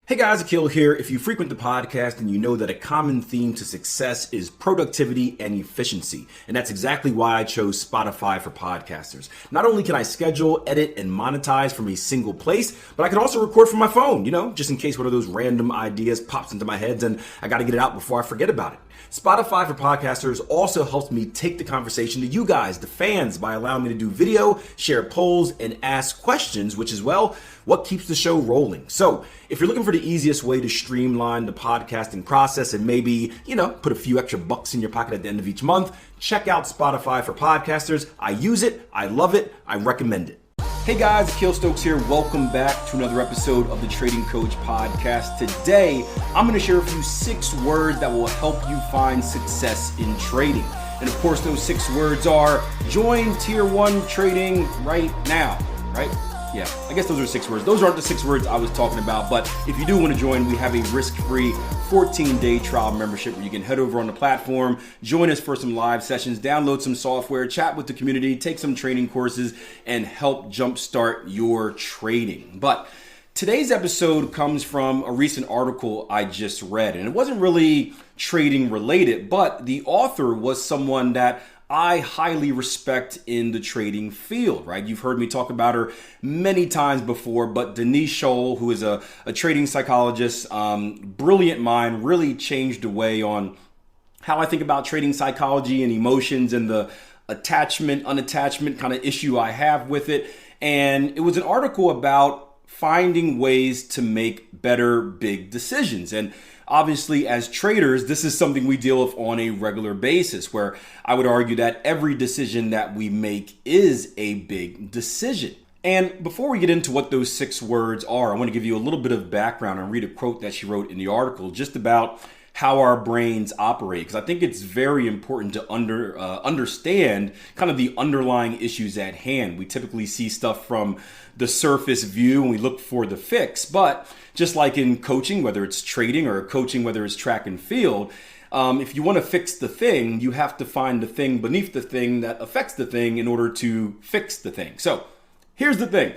Hey guys, Akil here. If you frequent the podcast, and you know that a common theme to success is productivity and efficiency. And that's exactly why I chose Spotify for podcasters. Not only can I schedule, edit, and monetize from a single place, but I can also record from my phone, just in case one of those random ideas pops into my head and I got to get it out before I forget about it. Spotify for podcasters also helps me take the conversation to you guys, the fans, by allowing me to do video, share polls, and ask questions, which is, well, what keeps the show rolling. So if you're looking for the easiest way to streamline the podcasting process and maybe, put a few extra bucks in your pocket at the end of each month, check out Spotify for podcasters. I use it. I love it. I recommend it. Hey guys, Akil Stokes here. Welcome back to another episode of the Trading Coach Podcast. Today, I'm going to share with you 6 words that will help you find success in trading. And of course, those 6 words are join Tier 1 trading right now, right? Yeah, I guess those are 6 words. Those aren't the 6 words I was talking about, but if you do want to join, we have a risk-free 14-day trial membership where you can head over on the platform, join us for some live sessions, download some software, chat with the community, take some training courses, and help jumpstart your trading. But today's episode comes from a recent article I just read, and it wasn't really trading related, but the author was someone that I highly respect in the trading field, right? You've heard me talk about her many times before, but Denise Scholl, who is a trading psychologist, brilliant mind, really changed the way on how I think about trading psychology and emotions and the attachment, unattachment kind of issue I have with it. And it was an article about finding ways to make better big decisions. And obviously, as traders, this is something we deal with on a regular basis, where I would argue that every decision that we make is a big decision. And before we get into what those 6 words are, I want to give you a little bit of background and read a quote that she wrote in the article just about how our brains operate, because I think it's very important to understand kind of the underlying issues at hand. We typically see stuff from the surface view and we look for the fix, but just like in coaching, whether it's trading or coaching, whether it's track and field, if you want to fix the thing, you have to find the thing beneath the thing that affects the thing in order to fix the thing. So here's the thing.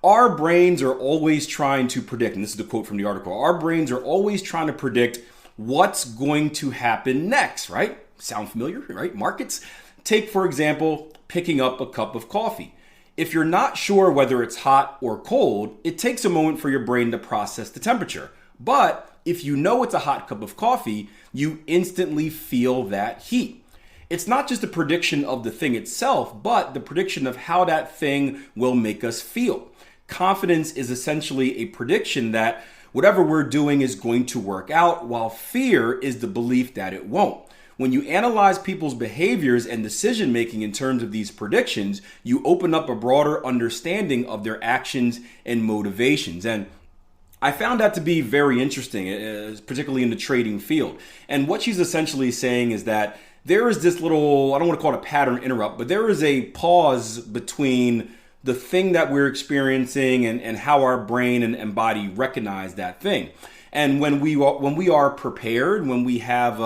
Our brains are always trying to predict, and this is the quote from the article, our brains are always trying to predict what's going to happen next, right? Sound familiar, right? Markets. Take, for example, picking up a cup of coffee. If you're not sure whether it's hot or cold, it takes a moment for your brain to process the temperature. But if you know it's a hot cup of coffee, you instantly feel that heat. It's not just a prediction of the thing itself, but the prediction of how that thing will make us feel. Confidence is essentially a prediction that whatever we're doing is going to work out, while fear is the belief that it won't. When you analyze people's behaviors and decision-making in terms of these predictions, you open up a broader understanding of their actions and motivations. And I found that to be very interesting, particularly in the trading field. And what she's essentially saying is that there is this little, I don't want to call it a pattern interrupt, but there is a pause between the thing that we're experiencing and how our brain and body recognize that thing. And when we are prepared, when we have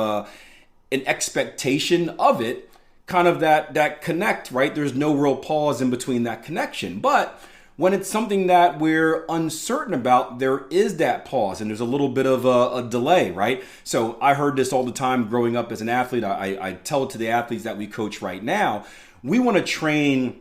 an expectation of it, kind of that connect, right? There's no real pause in between that connection. But when it's something that we're uncertain about, there is that pause and there's a little bit of a delay, right? So I heard this all the time growing up as an athlete. I tell it to the athletes that we coach right now. We want to train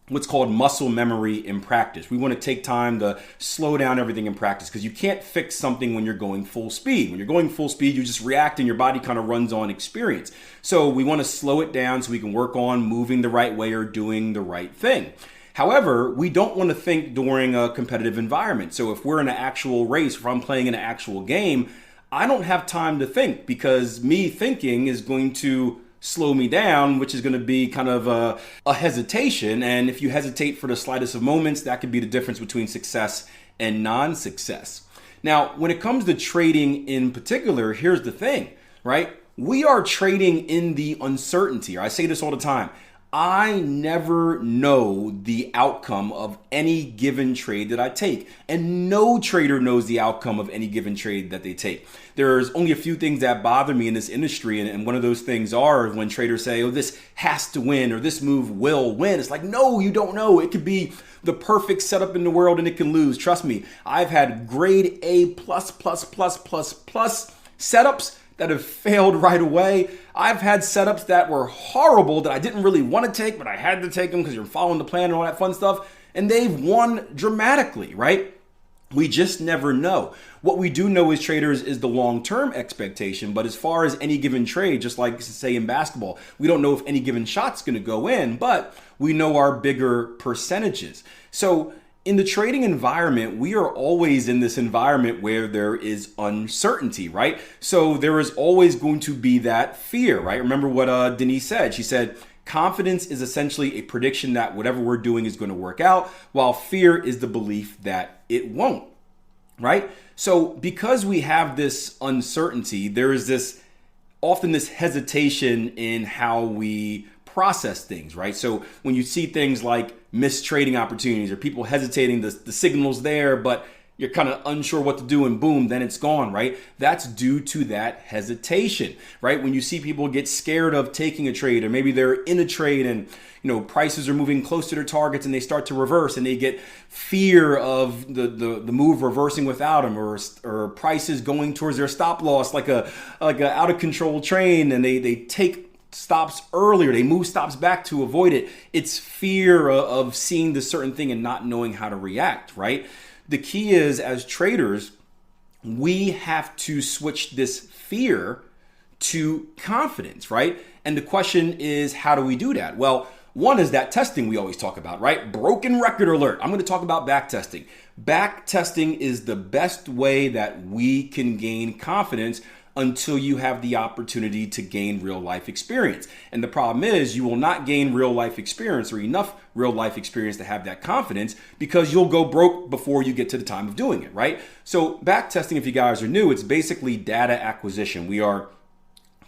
what's called muscle memory in practice. We want to take time to slow down everything in practice, because you can't fix something when you're going full speed. When you're going full speed, you just react and your body kind of runs on experience. So we want to slow it down so we can work on moving the right way or doing the right thing. However, we don't want to think during a competitive environment. So if we're in an actual race, if I'm playing in an actual game, I don't have time to think, because me thinking is going to slow me down, which is going to be kind of a hesitation. And if you hesitate for the slightest of moments, that could be the difference between success and non-success. Now, when it comes to trading in particular, here's the thing, right? We are trading in the uncertainty. I say this all the time. I never know the outcome of any given trade that I take, and no trader knows the outcome of any given trade that they take. There's only a few things that bother me in this industry, and one of those things are when traders say, oh, this has to win, or this move will win. It's like, no, you don't know. It could be the perfect setup in the world and it can lose. Trust me, I've had grade A plus setups that have failed right away. I've had setups that were horrible that I didn't really want to take, but I had to take them because you're following the plan and all that fun stuff. And they've won dramatically, right? We just never know. What we do know as traders is the long-term expectation. But as far as any given trade, just like say in basketball, we don't know if any given shot's going to go in, but we know our bigger percentages. So in the trading environment, we are always in this environment where there is uncertainty, right? So there is always going to be that fear, right? Remember what Denise said. She said, confidence is essentially a prediction that whatever we're doing is going to work out, while fear is the belief that it won't, right? So because we have this uncertainty, there is often this hesitation in how we process things, right? So when you see things like missed trading opportunities or people hesitating, the signal's there, but you're kind of unsure what to do and boom, then it's gone, right? That's due to that hesitation, right? When you see people get scared of taking a trade, or maybe they're in a trade and prices are moving close to their targets and they start to reverse and they get fear of the move reversing without them, or prices going towards their stop loss like a out of control train, and they take stops earlier, they move stops back to avoid it. It's fear of seeing the certain thing and not knowing how to react, right? The key is, as traders, we have to switch this fear to confidence, right? And the question is, how do we do that? Well, one is that testing we always talk about, right? Broken record alert. I'm going to talk about back testing. Back testing is the best way that we can gain confidence until you have the opportunity to gain real life experience. And the problem is, you will not gain real life experience or enough real life experience to have that confidence, because you'll go broke before you get to the time of doing it, right? So back testing, if you guys are new, it's basically data acquisition. We are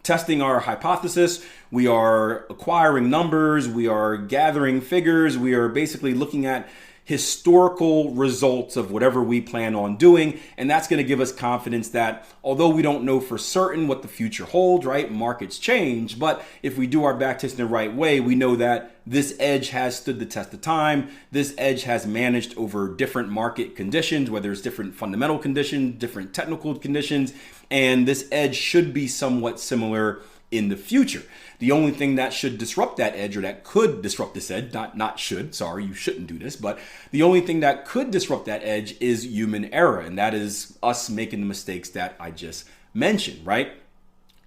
testing our hypothesis, we are acquiring numbers, we are gathering figures, we are basically looking at historical results of whatever we plan on doing. And that's going to give us confidence that although we don't know for certain what the future holds, right? Markets change. But if we do our back testing the right way, we know that this edge has stood the test of time. This edge has managed over different market conditions, whether it's different fundamental conditions, different technical conditions. And this edge should be somewhat similar in the future. The only thing that should disrupt that edge, or that could disrupt this edge, not should, sorry, you shouldn't do this, but the only thing that could disrupt that edge is human error. And that is us making the mistakes that I just mentioned, right?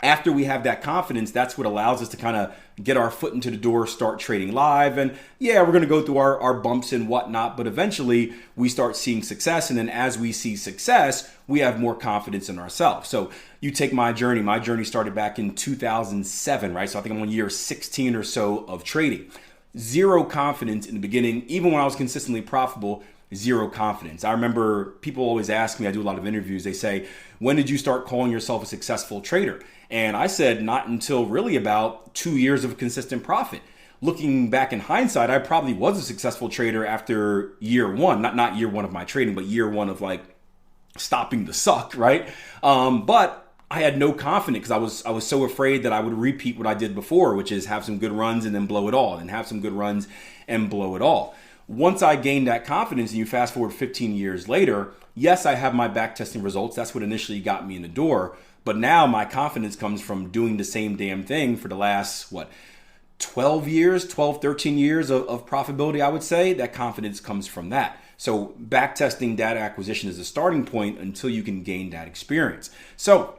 After we have that confidence, that's what allows us to kind of get our foot into the door, start trading live. And yeah, we're going to go through our bumps and whatnot, but eventually we start seeing success. And then as we see success, we have more confidence in ourselves. So you take my journey. My journey started back in 2007, right? So I think I'm on year 16 or so of trading. Zero confidence in the beginning, even when I was consistently profitable. Zero confidence. I remember people always ask me, I do a lot of interviews, they say, when did you start calling yourself a successful trader? And I said, not until really about 2 years of consistent profit. Looking back in hindsight, I probably was a successful trader after year one, not year one of my trading, but year one of like stopping the suck, right? But I had no confidence because I was so afraid that I would repeat what I did before, which is have some good runs and then blow it all, and have some good runs and blow it all. Once I gained that confidence, and you fast forward 15 years later, yes, I have my back testing results. That's what initially got me in the door. But now my confidence comes from doing the same damn thing for the last, 12 years, 12, 13 years of profitability, I would say. That confidence comes from that. So back testing, data acquisition is a starting point until you can gain that experience. So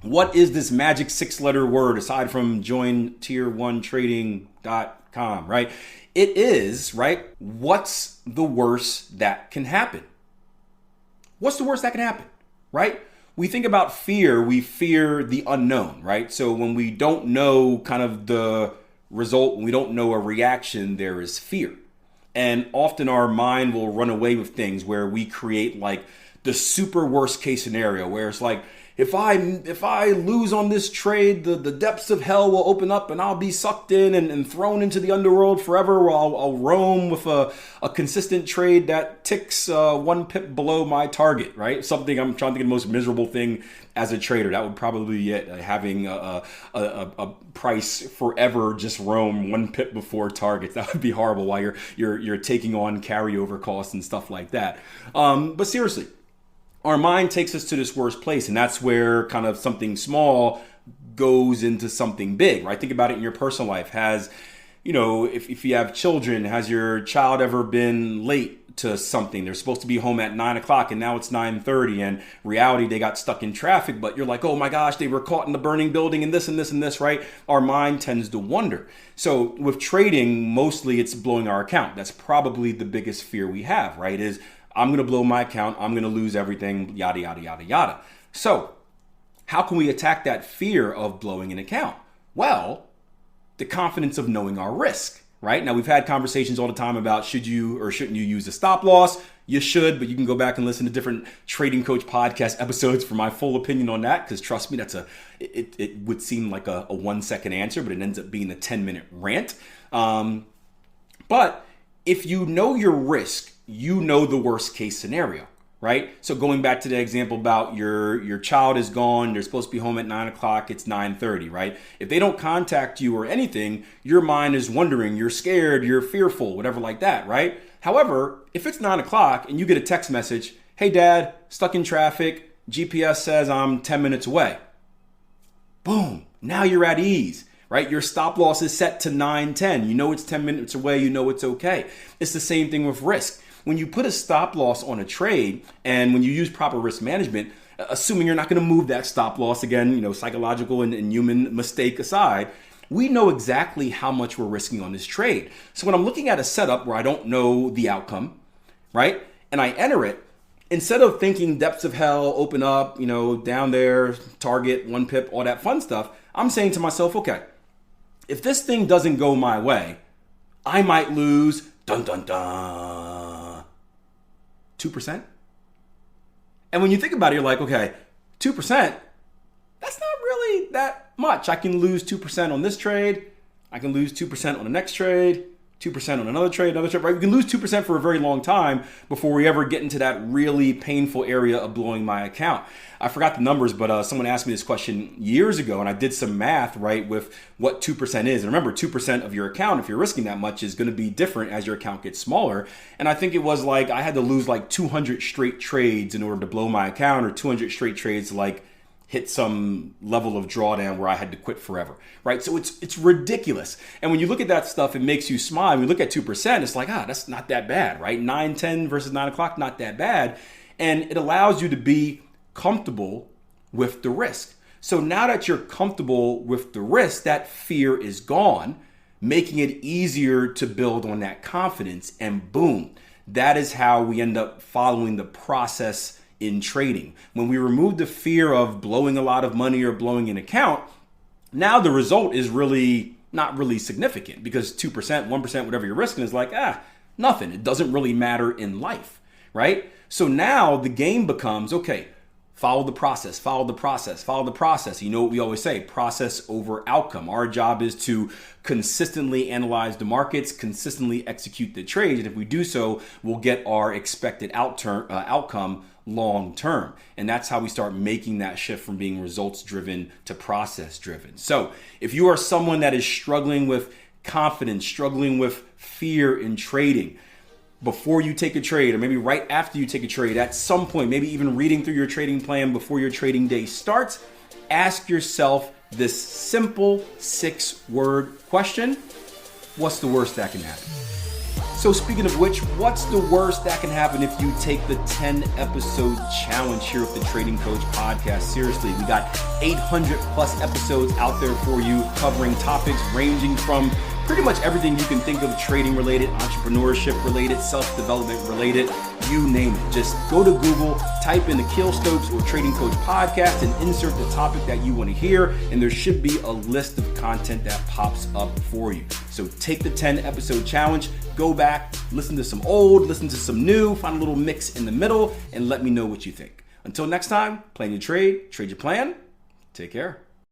what is this magic 6-letter word aside from join tier1trading.com, right? It is, right? What's the worst that can happen? What's the worst that can happen, right? We think about fear, we fear the unknown, right? So when we don't know kind of the result, when we don't know a reaction, there is fear. And often our mind will run away with things where we create like the super worst case scenario where it's like, if I lose on this trade, the depths of hell will open up and I'll be sucked in and thrown into the underworld forever, where I'll roam with a consistent trade that ticks 1 pip below my target, right? Something I'm trying to think of the most miserable thing as a trader. That would probably be it, having a price forever just roam 1 pip before targets. That would be horrible while you're taking on carryover costs and stuff like that. But seriously, our mind takes us to this worst place, and that's where kind of something small goes into something big, right? Think about it in your personal life. If you have children, has your child ever been late to something? They're supposed to be home at 9 o'clock and now it's 9:30, and reality, they got stuck in traffic, but you're like, oh my gosh, they were caught in the burning building and this and this and this, right? Our mind tends to wonder. So with trading, mostly it's blowing our account. That's probably the biggest fear we have, right? Is I'm going to blow my account, I'm going to lose everything, yada, yada, yada, yada. So how can we attack that fear of blowing an account? Well, the confidence of knowing our risk, right? Now, we've had conversations all the time about should you or shouldn't you use a stop loss? You should, but you can go back and listen to different Trading Coach podcast episodes for my full opinion on that, because trust me, it would seem like a 1-second answer, but it ends up being a 10-minute rant. But if you know your risk, you know the worst case scenario, right? So going back to the example about your child is gone, they're supposed to be home at 9 o'clock, it's 9:30, right? If they don't contact you or anything, your mind is wondering, you're scared, you're fearful, whatever like that, right? However, if it's 9 o'clock and you get a text message, hey dad, stuck in traffic, GPS says I'm 10 minutes away. Boom, now you're at ease. Right? Your stop loss is set to 9:10. You know it's 10 minutes away. You know it's okay. It's the same thing with risk. When you put a stop loss on a trade, and when you use proper risk management, assuming you're not going to move that stop loss again, psychological and human mistake aside, we know exactly how much we're risking on this trade. So when I'm looking at a setup where I don't know the outcome, right, and I enter it, instead of thinking depths of hell, open up, down there, target, 1 pip, all that fun stuff, I'm saying to myself, okay, if this thing doesn't go my way, I might lose, 2%. And when you think about it, you're like, okay, 2%, that's not really that much. I can lose 2% on this trade. I can lose 2% on the next trade, 2% on another trade, right? We can lose 2% for a very long time before we ever get into that really painful area of blowing my account. I forgot the numbers, but someone asked me this question years ago, and I did some math, right, with what 2% is. And remember, 2% of your account, if you're risking that much, is going to be different as your account gets smaller. And I think it was like I had to lose like 200 straight trades in order to blow my account, or 200 straight trades to like hit some level of drawdown where I had to quit forever, right? So it's ridiculous. And when you look at that stuff, it makes you smile. When you look at 2%, it's like, that's not that bad, right? 9:10 versus 9 o'clock, not that bad. And it allows you to be comfortable with the risk. So now that you're comfortable with the risk, that fear is gone, making it easier to build on that confidence. And boom, that is how we end up following the process in trading. When we remove the fear of blowing a lot of money or blowing an account, now the result is really not really significant, because 2%, 1%, whatever you're risking is like, nothing. It doesn't really matter in life, right? So now the game becomes, okay, follow the process, follow the process, follow the process. You know what we always say, process over outcome. Our job is to consistently analyze the markets, consistently execute the trades. And if we do so, we'll get our expected outcome long term. And that's how we start making that shift from being results driven to process driven. So if you are someone that is struggling with confidence, struggling with fear in trading, before you take a trade, or maybe right after you take a trade, at some point, maybe even reading through your trading plan before your trading day starts, ask yourself this simple 6-word question: what's the worst that can happen? So speaking of which, what's the worst that can happen if you take the 10-episode challenge here with the Trading Coach podcast? Seriously, we got 800 plus episodes out there for you, covering topics ranging from pretty much everything you can think of, trading related, entrepreneurship related, self-development related, you name it. Just go to Google, type in Akil Stokes or Trading Coach podcast, and insert the topic that you want to hear, and there should be a list of content that pops up for you. So take the 10-episode challenge, go back, listen to some old, listen to some new, find a little mix in the middle, and let me know what you think. Until next time, plan your trade, trade your plan. Take care.